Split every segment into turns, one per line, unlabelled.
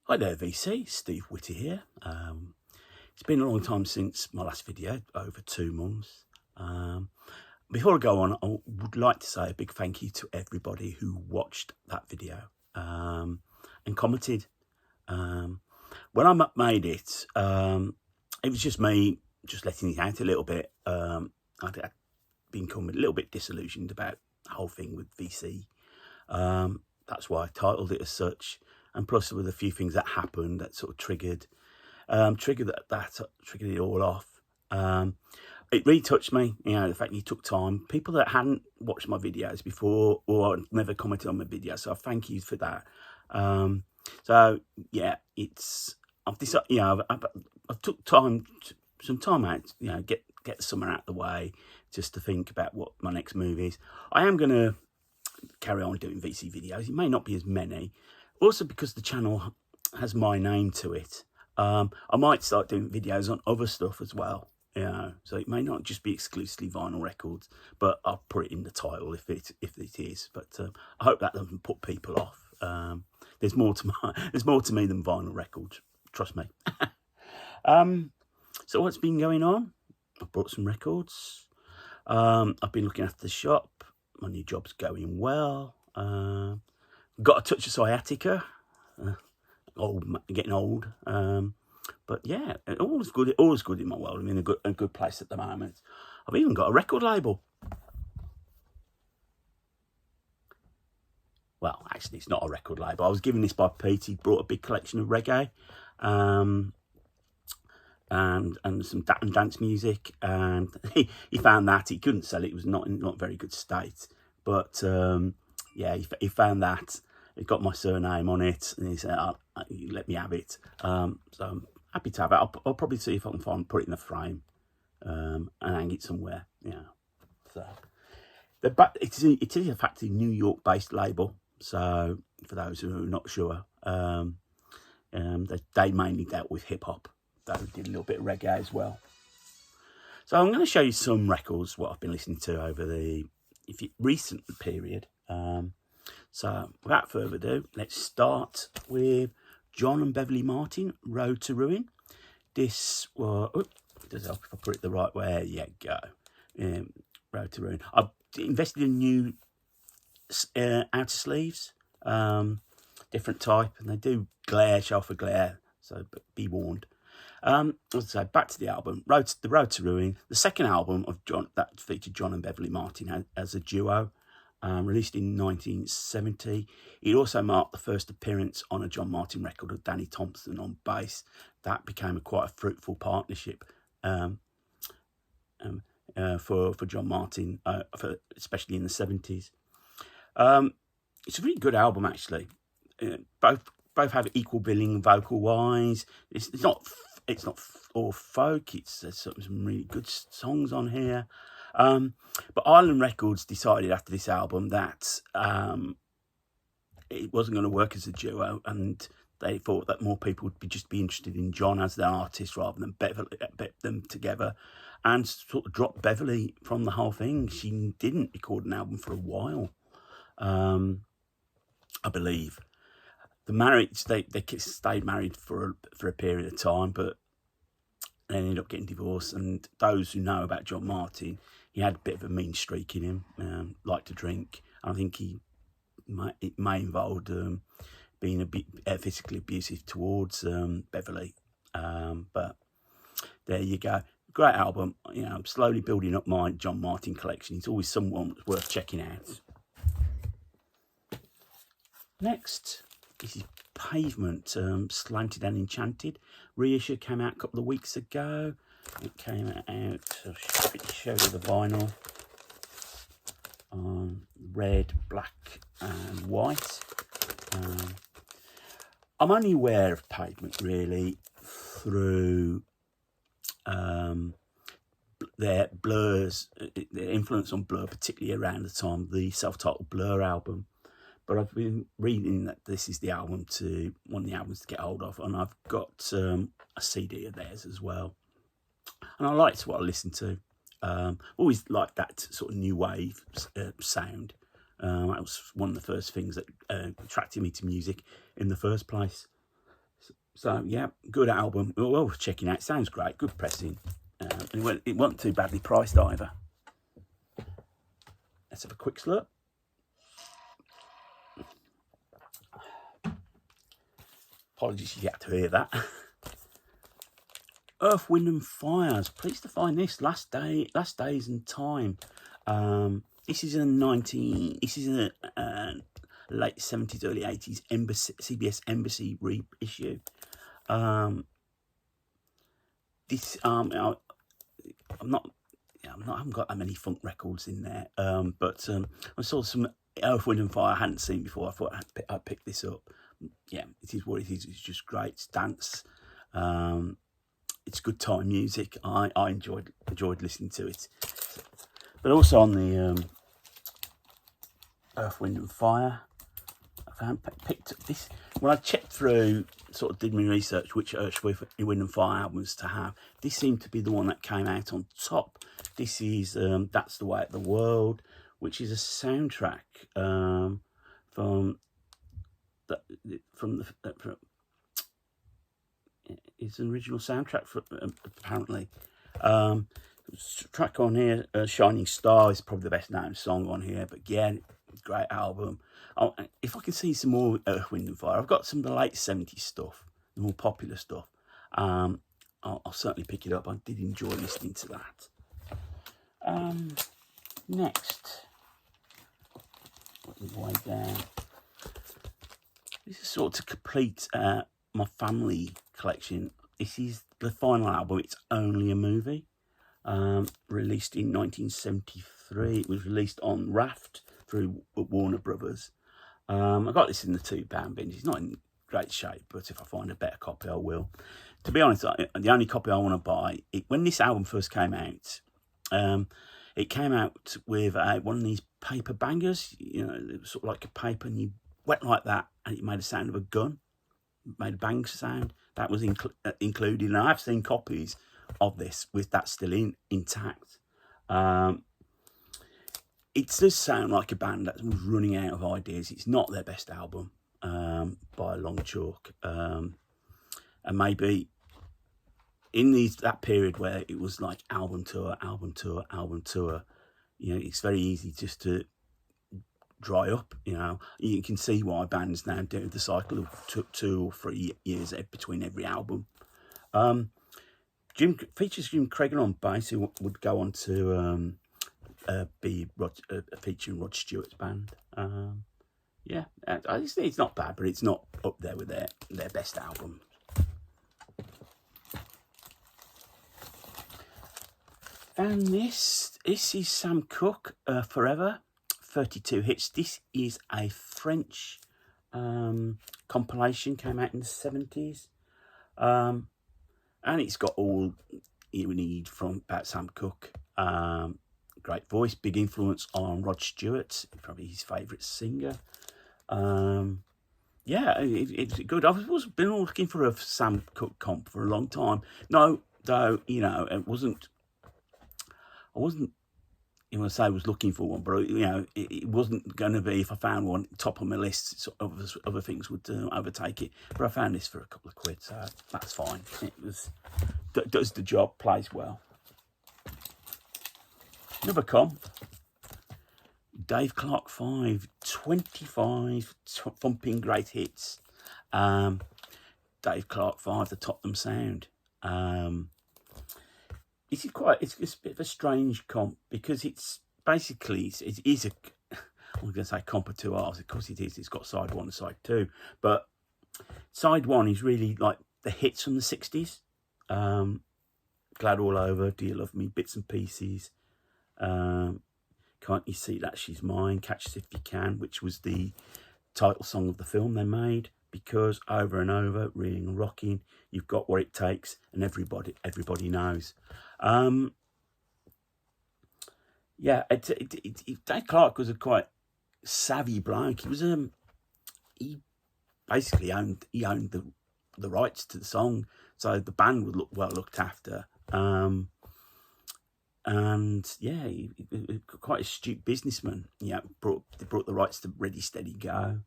Hi there VC, Steve Whitty here. It's been a long time since my last video, over 2 months. Before I go on, I would like to say a big thank you to everybody who watched that video and commented. When I made it, it was just me just letting it out a little bit. I'd become a little bit disillusioned about the whole thing with VC. That's why I titled it as such. And plus, there were a few things that happened that sort of triggered it all off. It really touched me, the fact you took time. People that hadn't watched my videos before or never commented on my videos, so I thank you for that. So yeah, I've decided, I've took some time out, get the summer out of the way, just to think about what my next move is. I am going to carry on doing VC videos. It may not be as many. Also, because the channel has my name to it, I might start doing videos on other stuff as well. So it may not just be exclusively vinyl records, but I'll put it in the title if it is. But I hope that doesn't put people off. There's more to me than vinyl records. Trust me. So what's been going on? I've bought some records. I've been looking after the shop. My new job's going well. Got a touch of sciatica, getting old, but yeah, all's good in my world. I'm in a good place at the moment. I've even got a record label. Well, actually, it's not a record label. I was given this by Pete. He brought a big collection of reggae, and some dance music, and he found that he couldn't sell it. It was not in very good state, but yeah, he found that. He got my surname on it, and he said, let me have it. So I'm happy to have it. I'll probably see if I can put it in a frame and hang it somewhere. So it is in fact a New York-based label. So for those who are not sure, they mainly dealt with hip-hop. They did a little bit of reggae as well. So I'm going to show you some records, what I've been listening to over the recent period. So without further ado, let's start with John and Beverly Martin, Road to Ruin. This was, does help if I put it the right way. There you go. Road to Ruin. I've invested in new outer sleeves, different type, and they do glare, shelf of glare, so be warned. So back to the album, The Road to Ruin, the second album of John that featured John and Beverly Martin as a duo. Released in 1970. It also marked the first appearance on a John Martin record of Danny Thompson on bass. That became quite a fruitful partnership for John Martin, especially in the 70s. It's a really good album, actually. Both have equal billing vocal wise. It's not all folk. There's some really good songs on here. But Island Records decided after this album that it wasn't going to work as a duo, and they thought that more people would just be interested in John as the artist rather than them together, and sort of dropped Beverly from the whole thing. She didn't record an album for a while, I believe. The marriage, they stayed married for a period of time, but they ended up getting divorced. And those who know about John Martin, he had a bit of a mean streak in him, liked to drink. I think it may involve being a bit physically abusive towards Beverly. But there you go. Great album. I'm slowly building up my John Martin collection. He's always someone that's worth checking out. Next, this is Pavement, Slanted and Enchanted. Reissue came out a couple of weeks ago. It came out, I'll show you the vinyl, red, black and white. I'm only aware of Pavement really through their influence on Blur, particularly around the time of the self-titled Blur album. But I've been reading that this is one of the albums to get hold of, and I've got a CD of theirs as well. And I liked what I listened to. Always liked that sort of new wave sound. That was one of the first things that attracted me to music in the first place. So yeah, good album. Well worth checking out. Sounds great. Good pressing. And it wasn't too badly priced either. Let's have a quick slurp. Apologies, you had to hear that. Earth, Wind and Fires. Pleased to find this. Last Days and Time. This is a late 70s, early 80s CBS Embassy reissue. I haven't got that many funk records in there. But I saw some Earth, Wind and Fire I hadn't seen before. I thought I'd pick this up. Yeah, it is what it is. It's just great. It's dance. It's good time music. I enjoyed listening to it. But also on the Earth, Wind and Fire, I picked up this. When I checked through, sort of did my research, which Earth, Wind and Fire albums to have, this seemed to be the one that came out on top. This is That's the Way of the World, which is a soundtrack it's an original soundtrack for apparently. Track on here, Shining Star, is probably the best known song on here, but again, great album. If I can see some more Earth, Wind and Fire, I've got some of the late 70s stuff, the more popular stuff. I'll certainly pick it up. I did enjoy listening to that. Next, way down. This is sort of to complete my family collection. This is the final album. It's Only a Movie. Released in 1973. It was released on Raft through Warner Brothers. I got this in the £2 bin. It's not in great shape, but if I find a better copy, I will. To be honest, the only copy I want to buy, when this album first came out, it came out with one of these paper bangers. You know, it was sort of like a paper, and you went like that, and it made a sound of a gun. It made a bang sound. That was included, and I've seen copies of this with that still intact. It does sound like a band that was running out of ideas. It's not their best album by a long chalk, and maybe in that period where it was like album tour, you know, it's very easy just to dry up. You know, you can see why bands now do the cycle of 2 or 3 years between every album. Features Jim Cregan on bass, who would go on to be featuring Rod Stewart's band. Yeah, it's not bad, but it's not up there with their best album. And this is Sam Cooke, Forever, 32 hits. This is a French compilation, came out in the 70s. And it's got all you need from about Sam Cooke. Great voice, big influence on Rod Stewart, probably his favourite singer. Yeah, it's good. I've been looking for a Sam Cooke comp for a long time. No, though, you know, I wasn't, you know, say I was looking for one, but you know, it wasn't going to be, if I found one top of my list, sort of other things would overtake it. But I found this for a couple of quid, so that's fine. It does the job, plays well. Another comp, Dave Clark 5, 25 thumping great hits. Dave Clark 5, the Tottenham Sound. It's a bit of a strange comp because it's basically, it is I'm going to say comp of 2 halves. Of course it is. It's got side 1 and side 2, but side 1 is really like the hits from the 60s. Glad All Over, Do You Love Me, Bits and Pieces. Can't You See That She's Mine, Catch Us If You Can, which was the title song of the film they made. Because Over and Over, Reeling and Rocking, You've Got What It Takes, and Everybody Knows. Yeah, Dave Clark was a quite savvy bloke. He was he basically owned the rights to the song, so the band would look well looked after. And yeah, he quite astute businessman. Yeah, brought the rights to Ready Steady Go.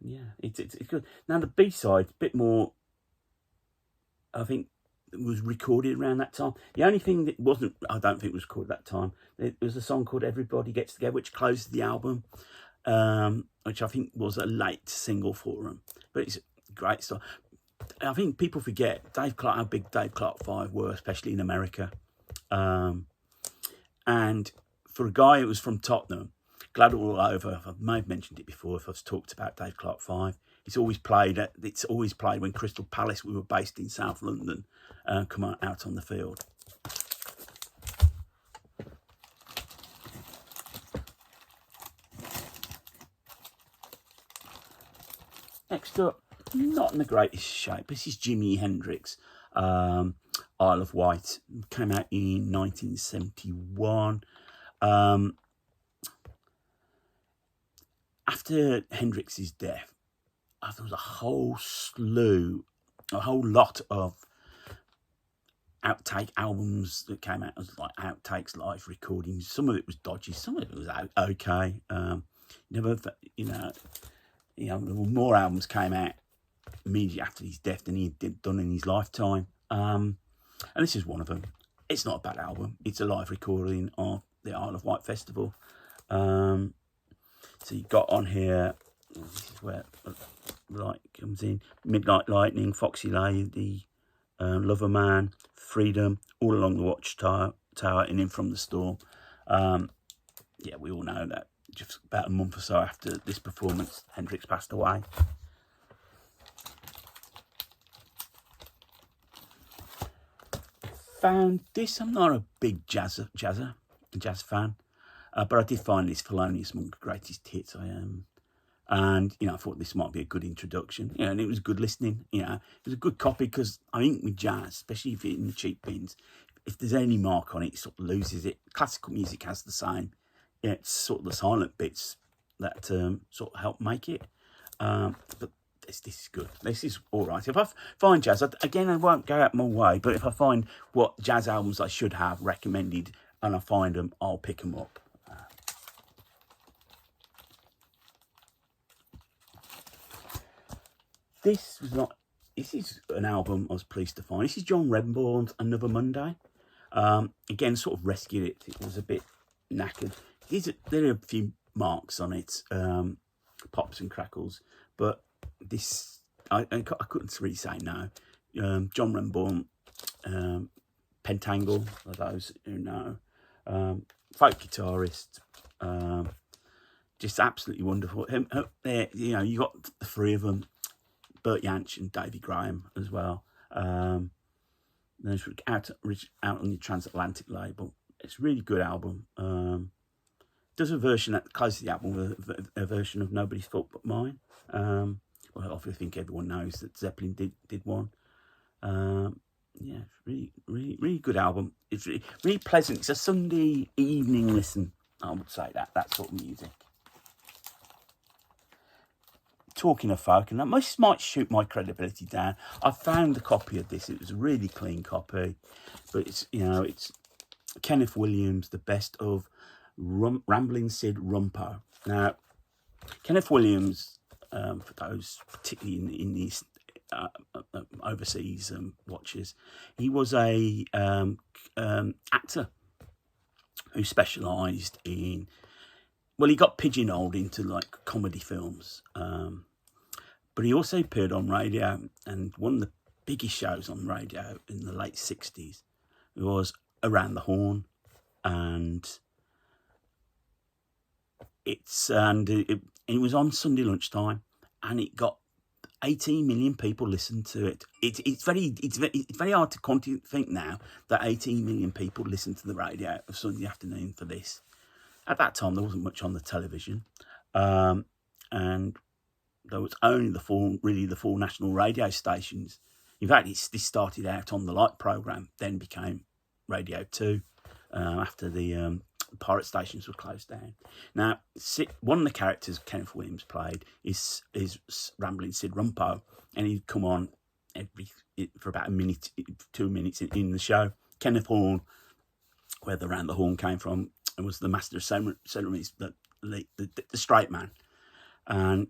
Yeah, it's good. Now the B-side, a bit more, I think, it was recorded around that time. The only thing that wasn't, I don't think was recorded at that time, it was a song called Everybody Gets Together, which closed the album, which I think was a late single for them. But it's a great song. I think people forget Dave Clark, how big Dave Clark 5 were, especially in America. And for a guy who was from Tottenham, glad all over, I may have mentioned it before if I've talked about Dave Clark 5. It's always played when Crystal Palace, we were based in South London, come out on the field. Next up, not in the greatest shape. This is Jimi Hendrix, Isle of Wight. Came out in 1971. After Hendrix's death, there was a whole lot of outtake albums that came out as like outtakes, live recordings. Some of it was dodgy, some of it was okay. There were more albums came out immediately after his death than he had done in his lifetime. And this is one of them. It's not a bad album. It's a live recording of the Isle of Wight Festival. So you got on here, this is where light comes in, Midnight Lightning, Foxy Lady, Lover Man, Freedom, All Along the Watchtower, and In From the Storm. Yeah, we all know that just about a month or so after this performance, Hendrix passed away. Found this, I'm not a big jazz fan, but I did find this Thelonious Monk Greatest Hits. And I thought this might be a good introduction. And it was good listening. It was a good copy because I think with jazz, especially if you're in the cheap bins, if there's any mark on it, it sort of loses it. Classical music has the same. It's sort of the silent bits that sort of help make it. But this is good. This is all right. If I find jazz, again, I won't go out my way, but if I find what jazz albums I should have recommended and I find them, I'll pick them up. This is an album I was pleased to find. This is John Redman's Another Monday. Again, sort of rescued it. It was a bit knackered. There are a few marks on it, pops and crackles, but this, I couldn't really say no. John Redman, Pentangle, for those who know, folk guitarist, just absolutely wonderful. You got the three of them, Bert Jansch and Davy Graham as well. There's out on the Transatlantic label. It's a really good album. Does a version that closes the album with a version of Nobody's Fault But Mine. Well, I think everyone knows that Zeppelin did one. Yeah, really good album. It's really pleasant. It's a Sunday evening listen, I would say, that sort of music. Talking of folk, and that might shoot my credibility down. I found a copy of this. It was a really clean copy, but it's Kenneth Williams, the best of Rambling Sid Rumpo. Now, Kenneth Williams, for those particularly in these overseas watchers, he was a actor who specialised in. Well, he got pigeonholed into like comedy films, but he also appeared on radio, and one of the biggest shows on radio in the late 60s was Around the Horn, and it was on Sunday lunchtime, and it got 18 million people listened to it. It's very hard to think now that 18 million people listened to the radio of Sunday afternoon for this. At that time, there wasn't much on the television, and there was only the four national radio stations. In fact, this started out on the Light programme, then became Radio 2 after the pirate stations were closed down. Now, one of the characters Kenneth Williams played is Rambling Sid Rumpo, and he'd come on for about a minute, 2 minutes in the show. Kenneth Horn, where the Round the Horn came from, and was the master of ceremonies, the straight man. And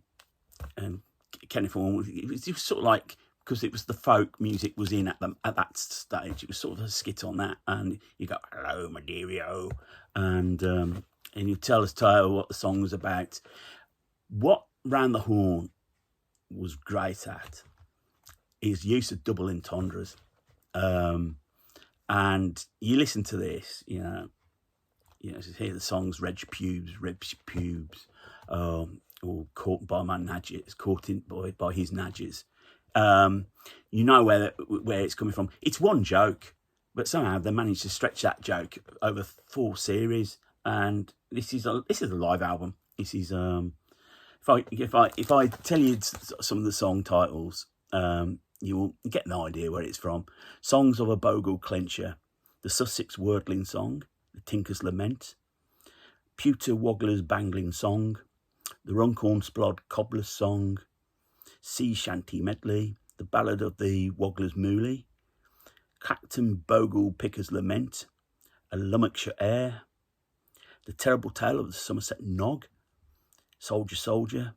Kenneth Horn, it was sort of like, because it was the folk music was in at that stage, it was sort of a skit on that, and you go, hello, my dearie-o, and you tell us tale what the song was about. What Round the Horn was great at is use of double entendres. And you listen to this, you know, hear the songs Reg Pubes, or Caught by My Nadges, Caught in by His Nadges. You know where it's coming from. It's one joke, but somehow they managed to stretch that joke over 4 series. And this is a live album. This is if I tell you some of the song titles, you'll get an idea where it's from. Songs of a Bogle Clencher, the Sussex Wordling Song, the Tinker's Lament, Pewter Woggler's Bangling Song, the Runcorn Splod Cobbler's Song, Sea Shanty Medley, the Ballad of the Woggler's Mooly, Clacton Bogle Picker's Lament, A Lummockshire Air, The Terrible Tale of the Somerset Nog, Soldier Soldier,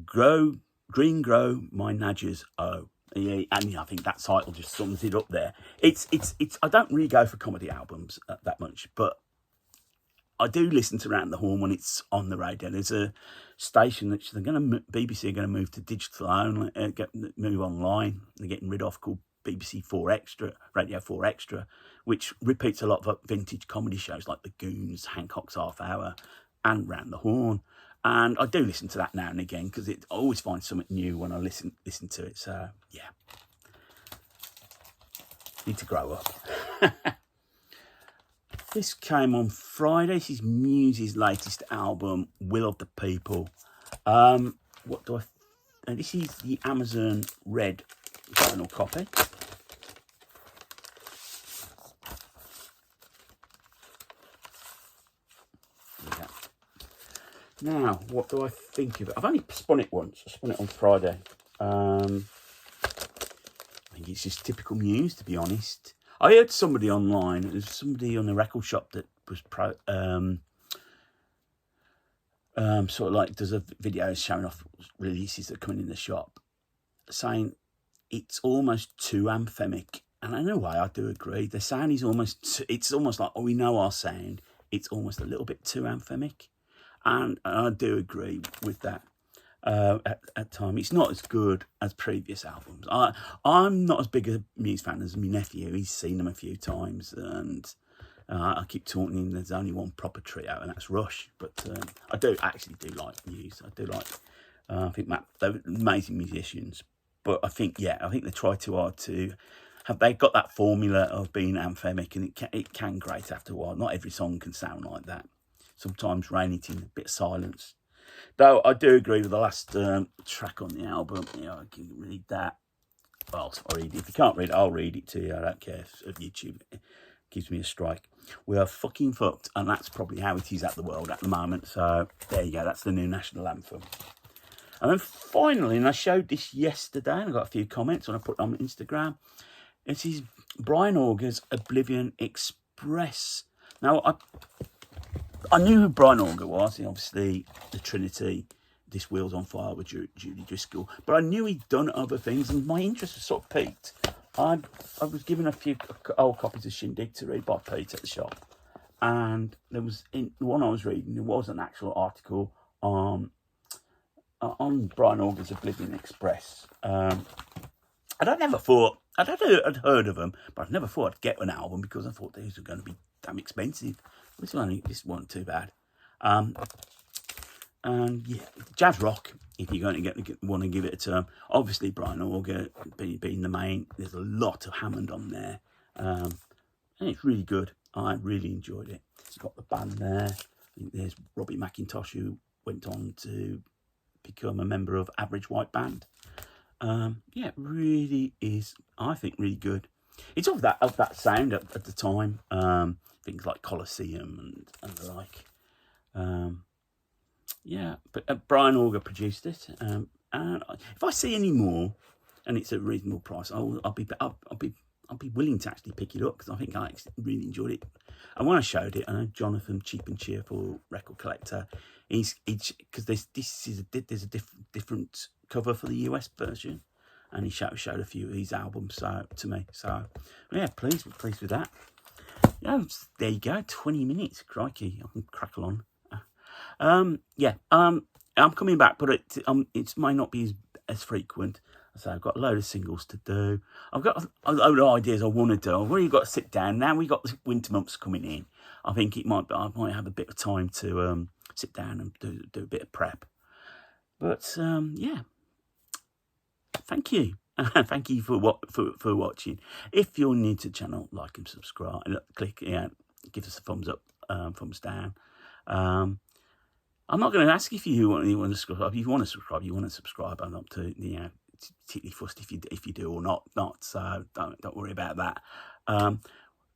Green Grow My Nadgers Oh. Yeah, and I think that title just sums it up there. It's. I don't really go for comedy albums that much, but I do listen to Round the Horn when it's on the radio. There's a station that BBC are going to move to digital only, move online. They're getting rid of, called BBC 4 Extra, Radio 4 Extra, which repeats a lot of vintage comedy shows like The Goons, Hancock's Half Hour, and Round the Horn. And I do listen to that now and again because I always find something new when I listen to it. So, yeah. Need to grow up. This came on Friday. This is Muse's latest album, Will of the People. This is the Amazon Red vinyl copy. Now, what do I think of it? I've only spun it once. I spun it on Friday. I think it's just typical Muse, to be honest. I heard somebody online, there's somebody on the record shop that was sort of like does a videos showing off releases that are coming in the shop, saying it's almost too anthemic. And in a way, I do agree. The sound is it's almost like, we know our sound. It's almost a little bit too anthemic. And I do agree with that at times. It's not as good as previous albums. I'm not as big a Muse fan as my nephew. He's seen them a few times, and I keep talking him there's only one proper trio, and that's Rush. But I actually do like Muse. I do like, I think they're amazing musicians. But I think they try too hard to have. They got that formula of being anthemic, and it can grate after a while. Not every song can sound like that. Sometimes rein it in, a bit of silence. Though I do agree with the last track on the album. I can read that. Well, I'll read it. If you can't read it, I'll read it to you. I don't care if YouTube gives me a strike. We are fucking fucked, and that's probably how it is at the world at the moment. So there you go. That's the new national anthem. And then finally, and I showed this yesterday, and I got a few comments when I put it on Instagram. It is Brian Auger's Oblivion Express. Now, I knew who Brian Auger was. Obviously, the Trinity, This Wheel's on Fire with Judy Driscoll. But I knew he'd done other things, and my interest was sort of piqued. I was given a few old copies of Shindig to read by Pete at the shop. And there was, in the one I was reading, there was an actual article on Brian Auger's Oblivion Express. I'd heard of them, but I'd never thought I'd get an album because I thought these were going to be damn expensive. This wasn't too bad. And yeah, jazz rock, if you're going to want to give it a term. Obviously, Brian Auger being the main, there's a lot of Hammond on there. And it's really good. I really enjoyed it. It's got the band there. I think there's Robbie McIntosh, who went on to become a member of Average White Band. It really is, I think, really good. It's of that sound at the time. Things like Colosseum and the like. But Brian Auger produced it. And if I see any more, and it's a reasonable price, I'll be I'll be willing to actually pick it up because I think I actually really enjoyed it. And when I showed it, I know Jonathan, Cheap and Cheerful record collector, he's because there's a different cover for the US version, and he showed a few of these albums to me. So yeah, pleased with that. Yeah, there you go. 20 minutes, crikey! I can crackle on. I'm coming back, but it might not be as frequent. So I've got a load of singles to do. I've got a load of ideas I want to do. I've really got to sit down. Now we've got the winter months coming in. I think I might have a bit of time to sit down and do a bit of prep. But yeah, thank you. Thank you for watching. If you're new to the channel, like and subscribe. Click, give us a thumbs up, thumbs down. I'm not going to ask if you want to subscribe. If you want to subscribe, I'm not particularly fussed if you do or not. So don't worry about that. I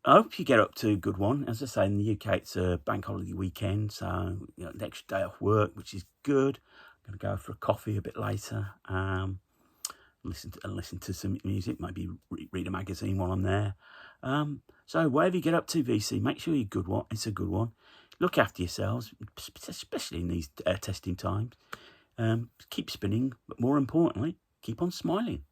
hope you get up to a good one. As I say, in the UK, it's a bank holiday weekend, so an extra day off work, which is good. I'm going to go for a coffee a bit later. Listen to some music, maybe read a magazine while I'm there. So whatever you get up to, VC, make sure it's a good one. Look after yourselves, especially in these testing times. Keep spinning, but more importantly, keep on smiling.